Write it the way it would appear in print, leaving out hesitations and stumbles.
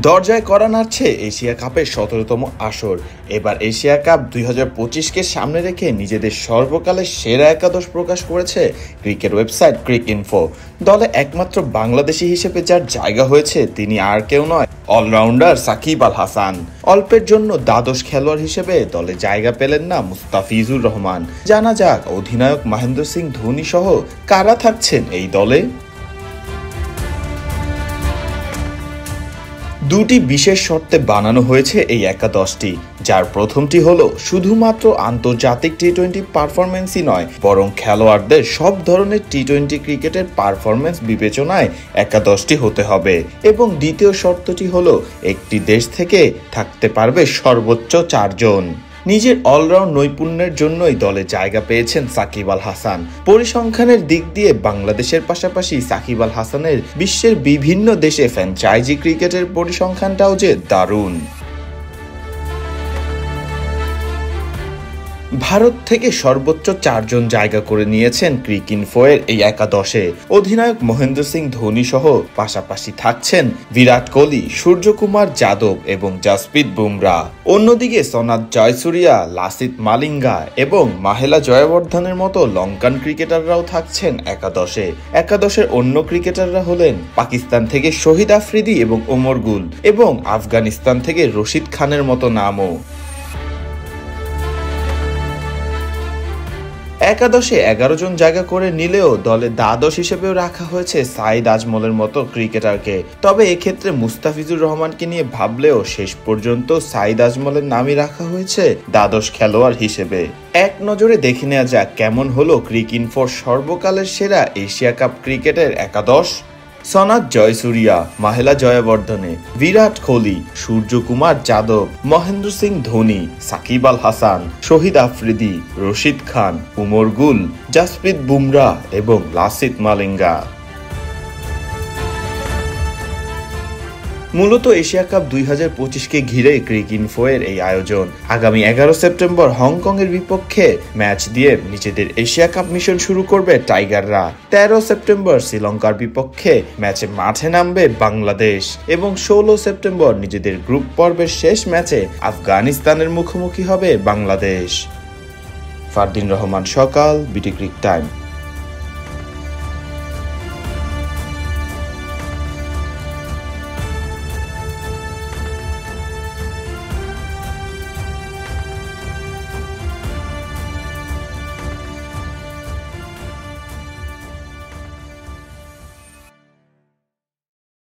দরজায় কড়া নাড়ছে এশিয়া কাপের ১৭তম আসর। এবার এশিয়া কাপ ২০২৫কে সামনে রেখে নিজেদের সর্বকালের সেরা একাদশ প্রকাশ করেছে ক্রিকেট ওয়েবসাইট ক্রিকইনফো। দলে একমাত্র বাংলাদেশি হিসেবে যার জায়গা হয়েছে তিনি আর কেউ নয়, অলরাউন্ডার সাকিব আল হাসান। অল্পের জন্য দ্বাদশ খেলোয়াড় হিসেবে দলে জায়গা পেলেন না মুস্তাফিজুর রহমান। জানা যাক অধিনায়ক মহেন্দ্র সিং ধোনি সহ কারা থাকছেন এই দলে। দুটি বিশেষ শর্তে বানানো হয়েছে এই একাদশটি, যার প্রথমটি হলো শুধুমাত্র আন্তর্জাতিক টি-টোয়েন্টি পারফরমেন্সই নয়, বরং খেলোয়াড়দের সব ধরনের টি-টোয়েন্টি ক্রিকেটের পারফরমেন্স বিবেচনায় একাদশটি হতে হবে। এবং দ্বিতীয় শর্তটি হলো একটি দেশ থেকে থাকতে পারবে সর্বোচ্চ 4 জন। নিজের অলরাউন্ড নৈপুণ্যের জন্যই দলে জায়গা পেয়েছেন সাকিব আল হাসান। পরিসংখ্যানের দিক দিয়ে বাংলাদেশের পাশাপাশি সাকিব আল হাসানের বিশ্বের বিভিন্ন দেশে ফ্র্যাঞ্চাইজি ক্রিকেটের পরিসংখ্যানটাও যে দারুণ। ভারত থেকে সর্বোচ্চ 4 জন জায়গা করে নিয়েছেন ক্রিকইনফোয়ের এই একাদশে। অধিনায়ক মহেন্দ্র সিং ধোনি সহ পাশাপাশি থাকছেন বিরাট কোহলি, সূর্যকুমার যাদব এবং জাসপ্রীত বুমরাহ। অন্যদিকে সনাথ জয়সূরিয়া, লাসিথ মালিঙ্গা এবং মাহেলা জয়বর্ধনের মতো লঙ্কান ক্রিকেটাররাও থাকছেন একাদশে। একাদশের অন্য ক্রিকেটাররা হলেন পাকিস্তান থেকে শহীদ আফ্রিদি এবং ওমর গুল, এবং আফগানিস্তান থেকে রশিদ খানের মতো নামও। একাদশে 11 জন জায়গা করে নিলেও দলে দ্বাদশ হিসেবেও রাখা হয়েছে সাঈদ আজমলের মতো ক্রিকেটারকে। তবে এক্ষেত্রে মুস্তাফিজুর রহমানকে নিয়ে ভাবলেও শেষ পর্যন্ত সাঈদ আজমলের নামই রাখা হয়েছে দ্বাদশ খেলোয়াড় হিসেবে। এক নজরে দেখে নেওয়া যাক কেমন হলো ক্রিকইনফোর সর্বকালের সেরা এশিয়া কাপ ক্রিকেটের একাদশ। সনাথ জয়সূরিয়া, মাহেলা জয়বর্ধনে, বিরাট কোহলি, সূর্যকুমার যাদব, মহেন্দ্র সিং ধোনি, সাকিব আল হাসান, শহীদ আফ্রিদি, রশিদ খান, ওমর গুল, জাসপ্রীত বুমরাহ এবং লাসিথ মালিঙ্গা। মূলত এশিয়া কাপ ২০২৫কে ঘিরে ক্রিকইনফোয়ের এই আয়োজন। আগামী 11 সেপ্টেম্বর হংকং এর বিপক্ষে ম্যাচ দিয়ে নিজেদের এশিয়া কাপ মিশন শুরু করবে টাইগাররা। 13 সেপ্টেম্বর শ্রীলঙ্কার বিপক্ষে ম্যাচে মাঠে নামবে বাংলাদেশ এবং 16 সেপ্টেম্বর নিজেদের গ্রুপ পর্বের শেষ ম্যাচে আফগানিস্তানের মুখোমুখি হবে বাংলাদেশ। ফারদিন রহমান সকাল, বিটি ক্রিক টাইম।